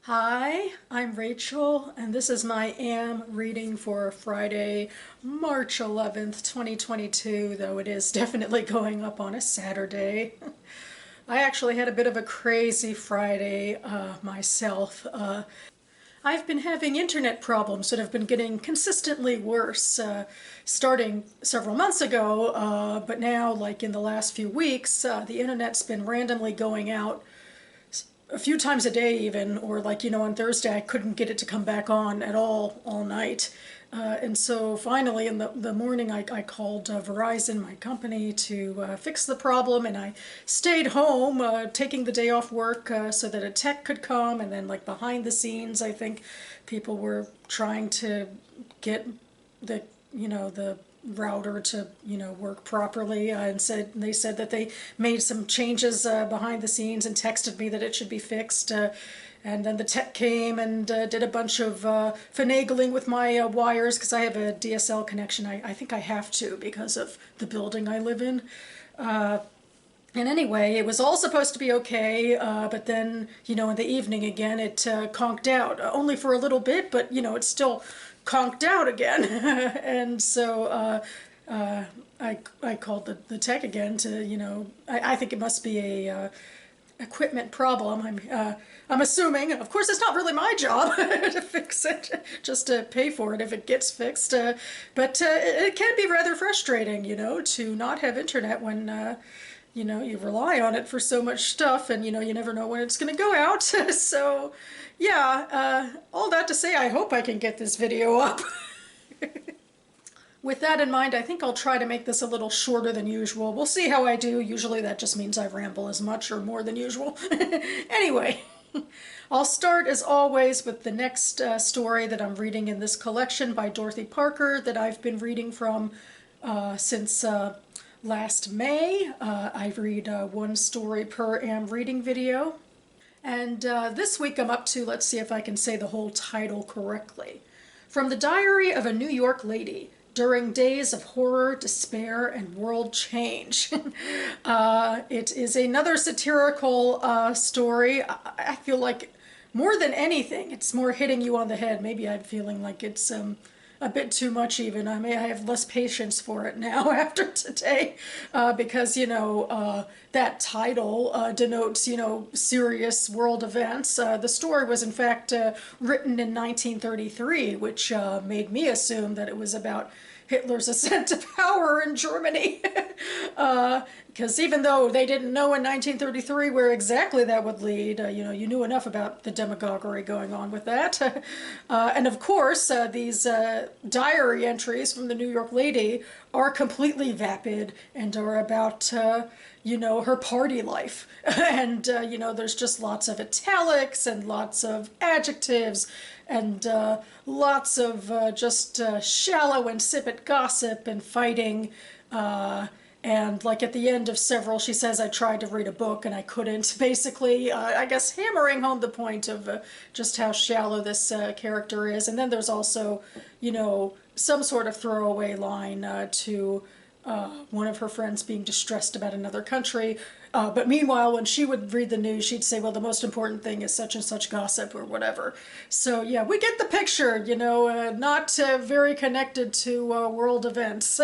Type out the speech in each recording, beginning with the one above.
Hi, I'm Rachel, and this is my AM reading for Friday, March 11th, 2022, though it is definitely going up on a Saturday. I actually had a bit of a crazy Friday myself. I've been having internet problems that have been getting consistently worse, starting several months ago, but now, like in the last few weeks, the internet's been randomly going out a few times a day even, or like, on Thursday I couldn't get it to come back on at all night. And so finally in the morning I called Verizon, my company, to fix the problem, and I stayed home taking the day off work so that a tech could come, and then like behind the scenes I think people were trying to get the router to work properly, and they said that they made some changes behind the scenes and texted me that it should be fixed, and then the tech came and did a bunch of finagling with my wires, because I have a DSL connection. I think I have to because of the building I live in. And anyway, it was all supposed to be okay, but then, in the evening again, it conked out, only for a little bit, but, it still conked out again. And so I called the tech again to, I think it must be a equipment problem. I'm assuming. Of course, it's not really my job to fix it, just to pay for it if it gets fixed. But it can be rather frustrating, to not have internet when you rely on it for so much stuff, and you never know when it's going to go out. So yeah, all that to say, I hope I can get this video up. With that in mind, I think I'll try to make this a little shorter than usual. We'll see how I do. Usually that just means I ramble as much or more than usual. Anyway, I'll start as always with the next story that I'm reading in this collection by Dorothy Parker that I've been reading from since last May. I read one story per AM reading video. And this week I'm up to, let's see if I can say the whole title correctly. From the Diary of a New York Lady, During Days of Horror, Despair, and World Change. It is another satirical story. I feel like more than anything, it's more hitting you on the head. Maybe I'm feeling like it's a bit too much even. I have less patience for it now after today, because, that title denotes, serious world events. The story was in fact written in 1933, which made me assume that it was about Hitler's ascent to power in Germany. Because even though they didn't know in 1933 where exactly that would lead, you knew enough about the demagoguery going on with that. And of course, these diary entries from the New York Lady are completely vapid and are about, her party life. And, there's just lots of italics and lots of adjectives and lots of just shallow, insipid gossip and fighting. And like at the end of several, she says, I tried to read a book and I couldn't. Basically, I guess hammering home the point of just how shallow this character is. And then there's also, some sort of throwaway line to one of her friends being distressed about another country. But meanwhile, when she would read the news, she'd say, well, the most important thing is such and such gossip or whatever. So yeah, we get the picture, not very connected to world events.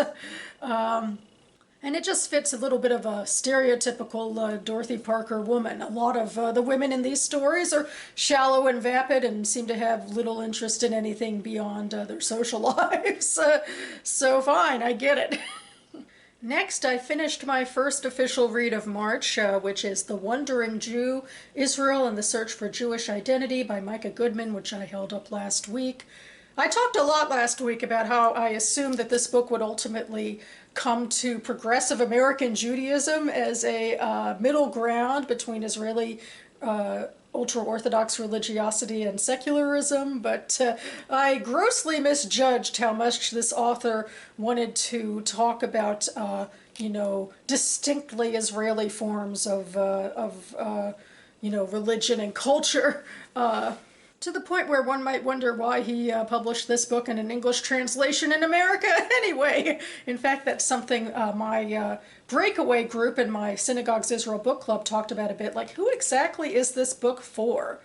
And it just fits a little bit of a stereotypical Dorothy Parker woman. A lot of the women in these stories are shallow and vapid and seem to have little interest in anything beyond their social lives. So fine, I get it. Next, I finished my first official read of March, which is The Wandering Jew, Israel and the Search for Jewish Identity by Micah Goodman, which I held up last week. I talked a lot last week about how I assumed that this book would ultimately come to progressive American Judaism as a middle ground between Israeli ultra-Orthodox religiosity and secularism, but I grossly misjudged how much this author wanted to talk about, distinctly Israeli forms of religion and culture. To the point where one might wonder why he published this book in an English translation in America anyway. In fact, that's something my breakaway group in my Synagogue's Israel Book Club talked about a bit, like, who exactly is this book for?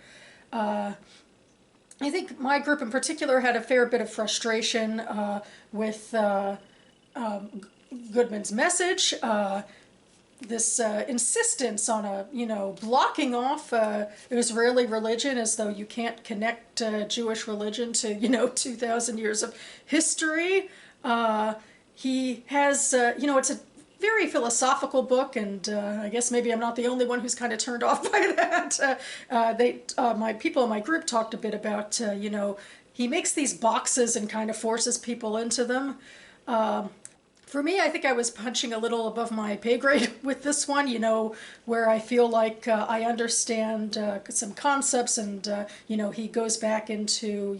I think my group in particular had a fair bit of frustration with Goodman's message. This insistence on blocking off Israeli religion as though you can't connect Jewish religion to, 2,000 years of history. He has, it's a very philosophical book, and I guess maybe I'm not the only one who's kind of turned off by that. My people in my group talked a bit about, he makes these boxes and kind of forces people into them. For me, I think I was punching a little above my pay grade with this one, where I feel like I understand some concepts, and, he goes back into,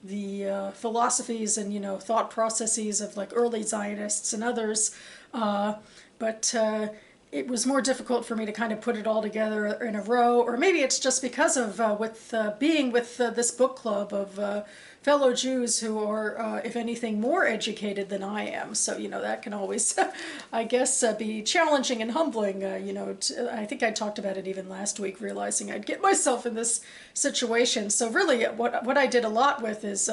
the philosophies and, thought processes of like early Zionists and others. But it was more difficult for me to kind of put it all together in a row, or maybe it's just because of being with this book club of fellow Jews who are, if anything, more educated than I am. So, that can always, I guess, be challenging and humbling. I think I talked about it even last week, realizing I'd get myself in this situation. So really, what I did a lot with is,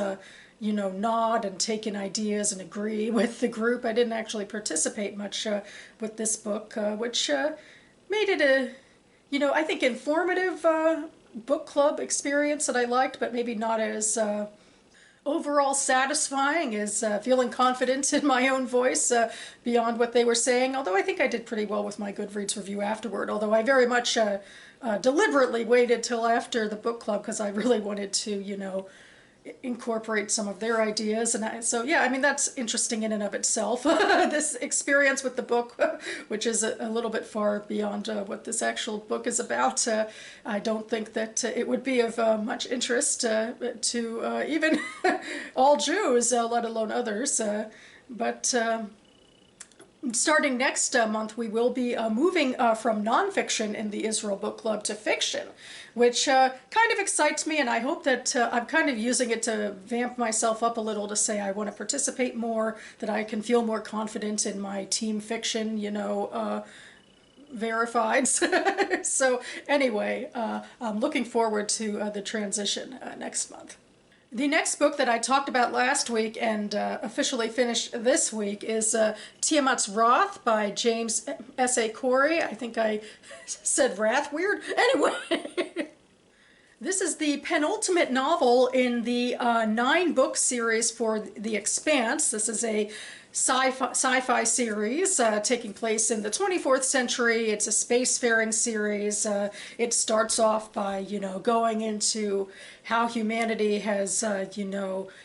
nod and take in ideas and agree with the group. I didn't actually participate much with this book, which made it a, I think, informative book club experience that I liked, but maybe not as overall satisfying as feeling confident in my own voice beyond what they were saying, although I think I did pretty well with my Goodreads review afterward, although I very much deliberately waited till after the book club because I really wanted to, incorporate some of their ideas. And so, yeah, I mean, that's interesting in and of itself, this experience with the book, which is a little bit far beyond what this actual book is about. I don't think that it would be of much interest to even all Jews, let alone others. But starting next month, we will be moving from nonfiction in the Israel Book Club to fiction, which kind of excites me, and I hope that I'm kind of using it to vamp myself up a little to say I want to participate more, that I can feel more confident in my team fiction, verifieds. So anyway, I'm looking forward to the transition next month. The next book that I talked about last week and officially finished this week is TIAMAT'S Roth by James S.A. Corey. I think I said Wrath weird. Anyway, this is the penultimate novel in the 9-book series for The Expanse. This is a sci-fi series taking place in the 24th century. It's a spacefaring series. It starts off by, going into how humanity has,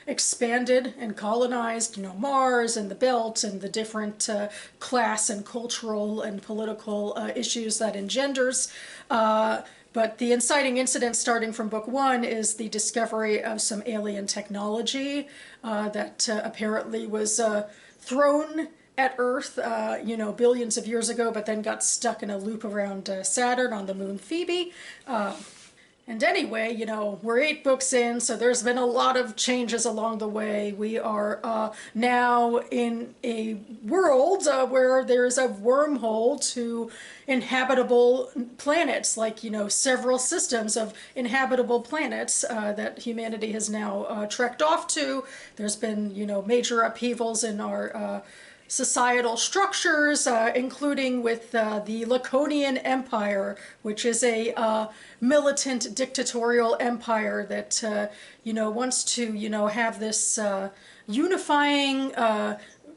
expanded and colonized, Mars and the Belt and the different class and cultural and political issues that engenders. But the inciting incident starting from book 1 is the discovery of some alien technology that apparently was thrown at Earth, billions of years ago, but then got stuck in a loop around Saturn on the moon Phoebe. And anyway, we're 8 books in, so there's been a lot of changes along the way. We are now in a world where there's a wormhole to inhabitable planets, like, several systems of inhabitable planets that humanity has now trekked off to. There's been, major upheavals in our societal structures, including with the Laconian Empire, which is a militant dictatorial empire that, wants to, have this unifying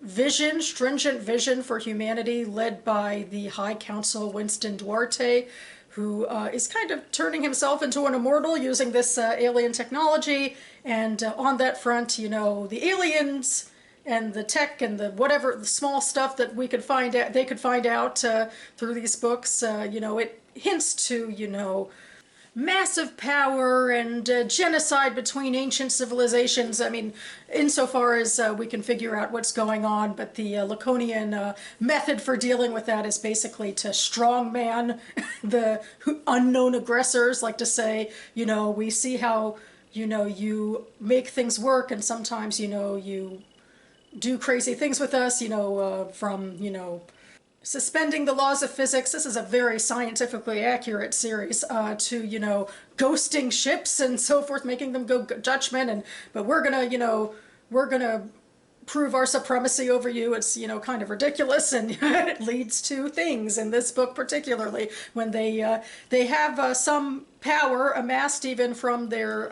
vision, stringent vision for humanity led by the High Council Winston Duarte, who is kind of turning himself into an immortal using this alien technology. And on that front, the aliens and the tech and the whatever, the small stuff that we could find out, they could find out through these books, it hints to, massive power and genocide between ancient civilizations. I mean, insofar as we can figure out what's going on, but the Laconian method for dealing with that is basically to strongman the unknown aggressors, like to say, we see how, you make things work, and sometimes, you do crazy things with us, from, suspending the laws of physics. This is a very scientifically accurate series, to, ghosting ships and so forth, making them go Dutchmen, but we're gonna, we're gonna prove our supremacy over you. It's, kind of ridiculous, and it leads to things in this book, particularly when they have some power amassed even from their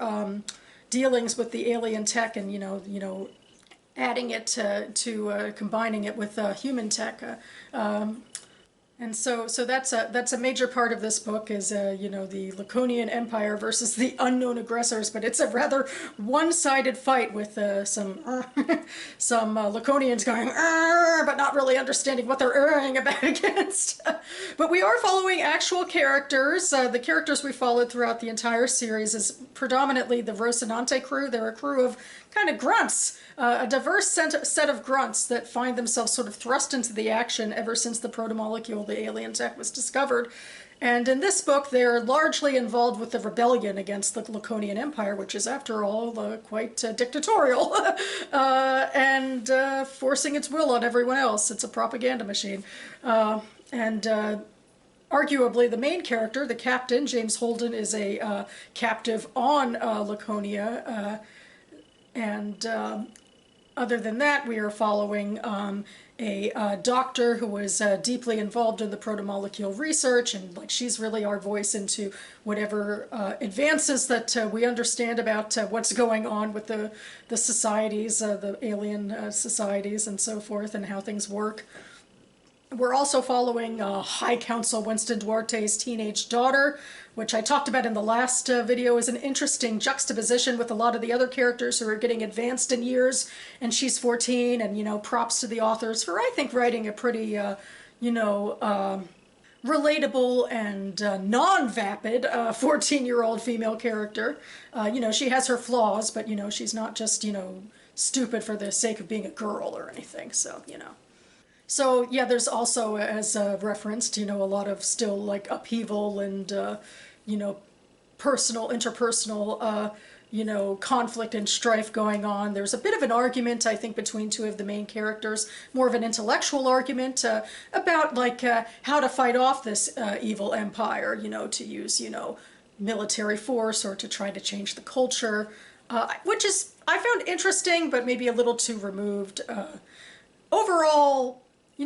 dealings with the alien tech, and adding it to combining it with human tech. And so that's a major part of this book is the Laconian Empire versus the unknown aggressors, but it's a rather one-sided fight with some some Laconians going but not really understanding what they're erring about against. But we are following actual characters. The characters we followed throughout the entire series is predominantly the Rocinante crew. They're a crew of kind of grunts. A diverse set of grunts that find themselves sort of thrust into the action ever since the protomolecule, the alien tech, was discovered. And in this book, they're largely involved with the rebellion against the Laconian Empire, which is, after all, quite dictatorial and forcing its will on everyone else. It's a propaganda machine. Arguably, the main character, the captain, James Holden, is a captive on Laconia. Other than that, we are following a doctor who was deeply involved in the protomolecule research, and she's really our voice into whatever advances that we understand about what's going on with the societies, the alien societies and so forth, and how things work. We're also following High Council Winston Duarte's teenage daughter, which I talked about in the last video, is an interesting juxtaposition with a lot of the other characters who are getting advanced in years, and she's 14, and, props to the authors for, I think, writing a pretty, relatable and non-vapid 14-year-old female character. She has her flaws, but, she's not just, stupid for the sake of being a girl or anything, so, So, yeah, there's also, as referenced, a lot of still, upheaval and, interpersonal, conflict and strife going on. There's a bit of an argument, I think, between two of the main characters, more of an intellectual argument about, how to fight off this evil empire, to use, military force or to try to change the culture, which is, I found interesting, but maybe a little too removed. Overall,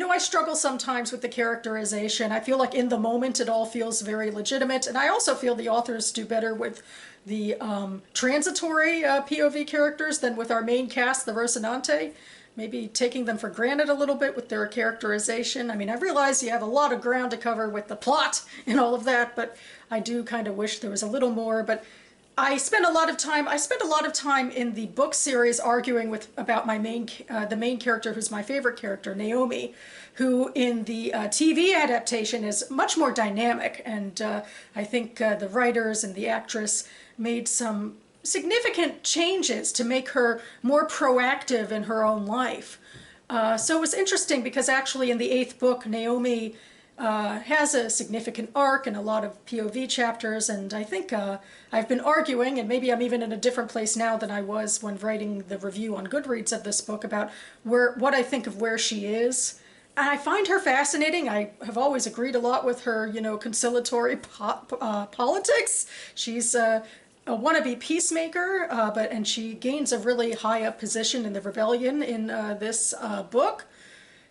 I struggle sometimes with the characterization. I feel like in the moment it all feels very legitimate, and I also feel the authors do better with the transitory POV characters than with our main cast, the Rocinante. Maybe taking them for granted a little bit with their characterization. I mean, I realize you have a lot of ground to cover with the plot and all of that, but I do kind of wish there was a little more. But I spent a lot of time in the book series arguing about the main character, who's my favorite character, Naomi, who in the TV adaptation is much more dynamic, and I think the writers and the actress made some significant changes to make her more proactive in her own life. So it was interesting because actually in the 8th book, Naomi has a significant arc and a lot of POV chapters, and I think I've been arguing, and maybe I'm even in a different place now than I was when writing the review on Goodreads of this book, about what I think of where she is. And I find her fascinating. I have always agreed a lot with her, conciliatory politics. She's a wannabe peacemaker, and she gains a really high up position in the rebellion in this book.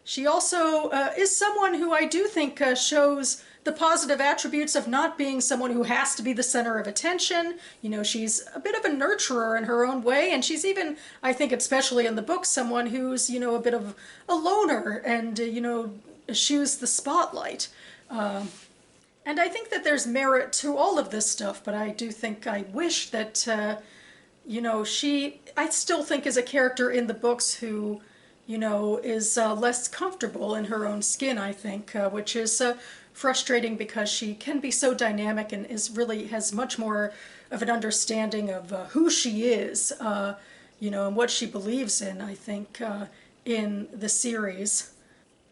She also is someone who I do think shows the positive attributes of not being someone who has to be the center of attention. She's a bit of a nurturer in her own way, and she's even, I think, especially in the book, someone who's, a bit of a loner and, eschews the spotlight. And I think that there's merit to all of this stuff, but I wish that, I still think is a character in the books who, is less comfortable in her own skin, I think, which is frustrating because she can be so dynamic and has much more of an understanding of who she is, and what she believes in, I think, in the series.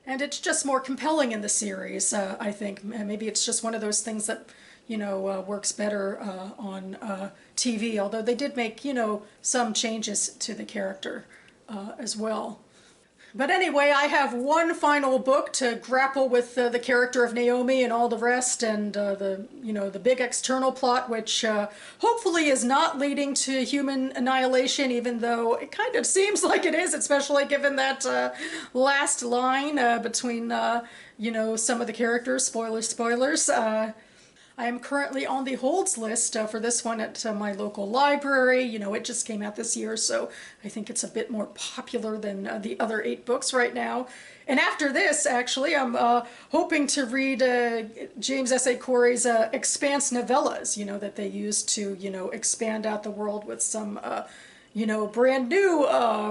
And it's just more compelling in the series, I think. Maybe it's just one of those things that, works better on TV, although they did make, some changes to the character as well. But anyway, I have one final book to grapple with the character of Naomi and all the rest, and the big external plot, which hopefully is not leading to human annihilation, even though it kind of seems like it is, especially given that last line between some of the characters. Spoilers. I am currently on the holds list for this one at my local library. It just came out this year, so I think it's a bit more popular than the other 8 books right now. And after this, actually, I'm hoping to read James S. A. Corey's Expanse novellas, that they use to, expand out the world with some brand new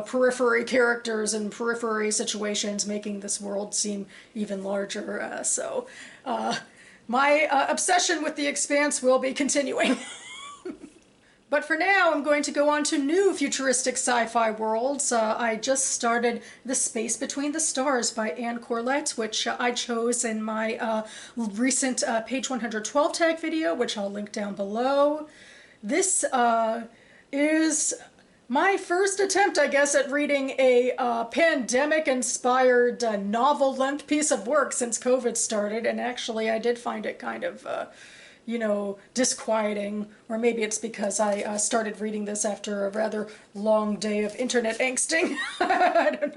periphery characters and periphery situations, making this world seem even larger. My obsession with The Expanse will be continuing. But for now, I'm going to go on to new futuristic sci-fi worlds. I just started The Space Between the Stars by Anne Corlett, which I chose in my recent page 112 tag video, which I'll link down below. This is my first attempt, I guess, at reading a pandemic-inspired novel-length piece of work since COVID started, and actually I did find it kind of, disquieting, or maybe it's because I started reading this after a rather long day of internet angsting. I don't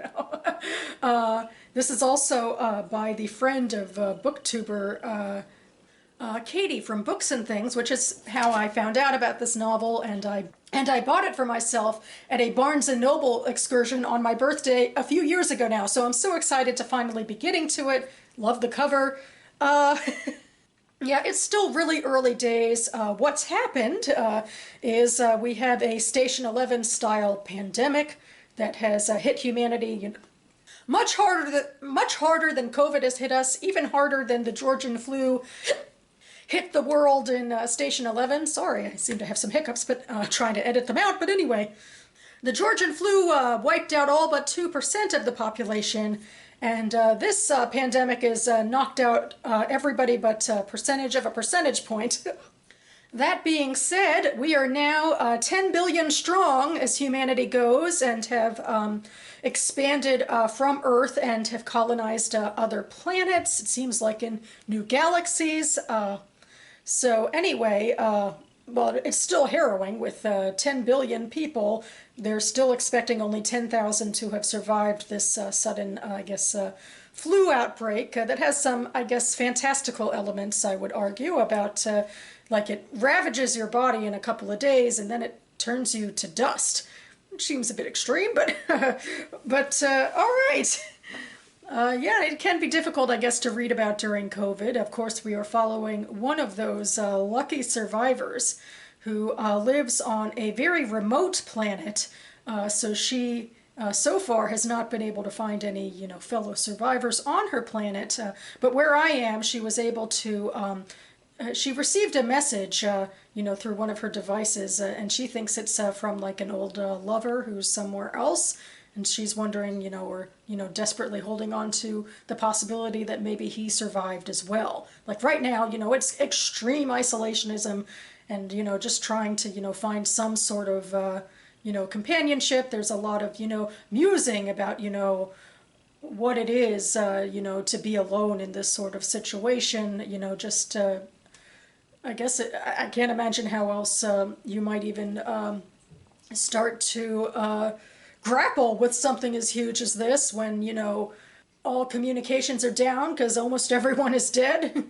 know. This is also by the friend of booktuber Katie from Books and Things, which is how I found out about this novel, and I bought it for myself at a Barnes & Noble excursion on my birthday a few years ago now, so I'm so excited to finally be getting to it. Love the cover. Yeah, it's still really early days. What's happened is we have a Station 11 style pandemic that has hit humanity much harder than COVID has hit us, even harder than the Georgian flu hit the world in Station 11. Sorry, I seem to have some hiccups, but trying to edit them out. But anyway, the Georgian flu wiped out all but 2% of the population, and this pandemic has knocked out everybody but a percentage point. That being said, we are now 10 billion strong as humanity goes, and have expanded from Earth and have colonized other planets, it seems like in new galaxies. So anyway, well, it's still harrowing with 10 billion people. They're still expecting only 10,000 to have survived this sudden, flu outbreak that has some, fantastical elements, I would argue, about like it ravages your body in a couple of days and then it turns you to dust. Which seems a bit extreme, but all right. Yeah, it can be difficult, I guess, to read about during COVID. Of course, we are following one of those lucky survivors who lives on a very remote planet. So she, so far, has not been able to find any, fellow survivors on her planet. But where I am, she was able to, she received a message, through one of her devices, and she thinks it's from like an old lover who's somewhere else. And she's wondering, or, desperately holding on to the possibility that maybe he survived as well. Like right now, it's extreme isolationism and, just trying to, find some sort of, companionship. There's a lot of, musing about, what it is, to be alone in this sort of situation, just, I guess I can't imagine how else you might even start to grapple with something as huge as this when, all communications are down because almost everyone is dead.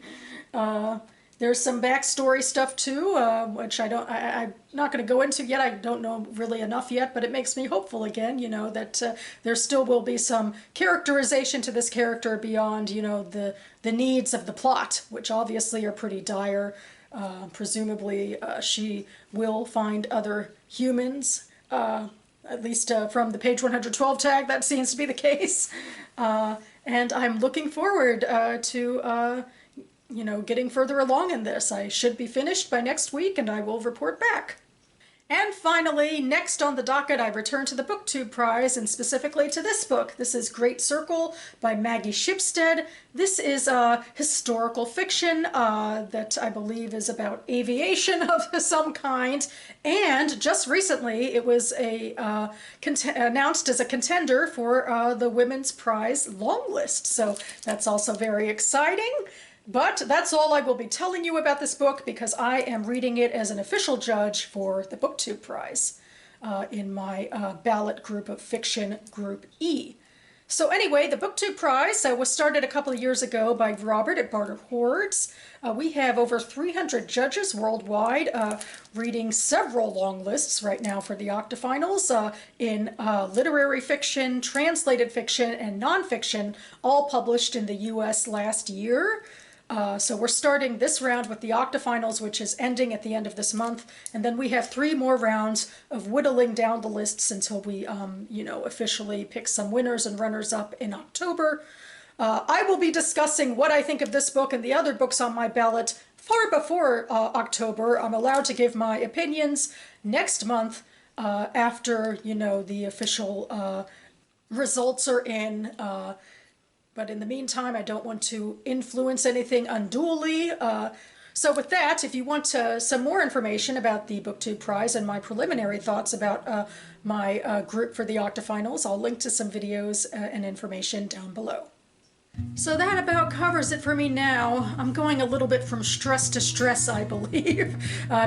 There's some backstory stuff too, which I'm not going to go into yet. I don't know really enough yet, but it makes me hopeful again, that there still will be some characterization to this character beyond, the needs of the plot, which obviously are pretty dire. Presumably she will find other humans, at least from the page 112 tag, that seems to be the case. And I'm looking forward to, getting further along in this. I should be finished by next week, and I will report back. And finally, next on the docket, I return to the Booktube Prize, and specifically to this book. This is Great Circle by Maggie Shipstead. This is historical fiction that I believe is about aviation of some kind. And just recently, it was announced as a contender for the Women's Prize long list. So that's also very exciting. But that's all I will be telling you about this book, because I am reading it as an official judge for the Booktube Prize in my ballot group of fiction, Group E. So anyway, the Booktube Prize was started a couple of years ago by Robert at Barter Hordes. We have over 300 judges worldwide reading several long lists right now for the octafinals in literary fiction, translated fiction, and nonfiction, all published in the US last year. So we're starting this round with the octafinals, which is ending at the end of this month, and then we have 3 more rounds of whittling down the lists until we, officially pick some winners and runners-up in October. I will be discussing what I think of this book and the other books on my ballot far before October. I'm allowed to give my opinions next month after, the official results are in. But in the meantime, I don't want to influence anything unduly. So with that, if you want some more information about the Booktube Prize and my preliminary thoughts about my group for the octafinals, I'll link to some videos and information down below. So that about covers it for me now. I'm going a little bit from stress to stress, I believe,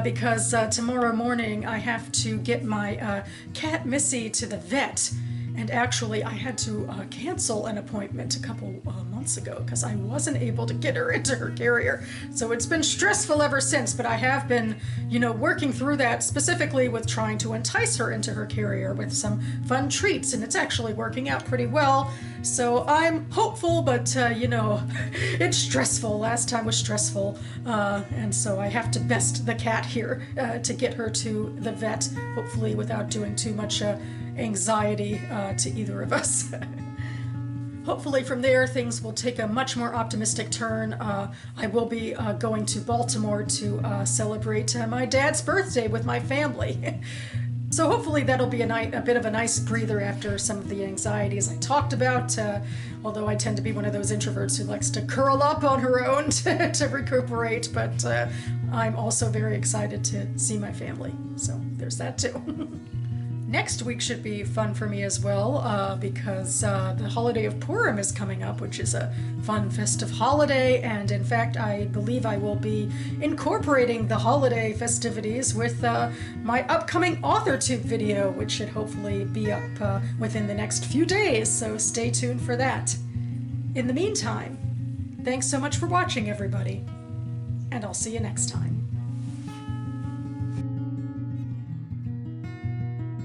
because tomorrow morning I have to get my cat Missy to the vet. And actually, I had to cancel an appointment a couple months ago because I wasn't able to get her into her carrier. So it's been stressful ever since, but I have been, working through that, specifically with trying to entice her into her carrier with some fun treats, and it's actually working out pretty well. So I'm hopeful, but, it's stressful. Last time was stressful, and so I have to best the cat here to get her to the vet, hopefully without doing too much anxiety to either of us. Hopefully from there things will take a much more optimistic turn. I will be going to Baltimore to celebrate my dad's birthday with my family. So hopefully that'll be a bit of a nice breather after some of the anxieties I talked about, although I tend to be one of those introverts who likes to curl up on her own to recuperate, but I'm also very excited to see my family. So there's that too. Next week should be fun for me as well, because the holiday of Purim is coming up, which is a fun festive holiday, and in fact I believe I will be incorporating the holiday festivities with my upcoming AuthorTube video, which should hopefully be up within the next few days, so stay tuned for that. In the meantime, thanks so much for watching, everybody, and I'll see you next time.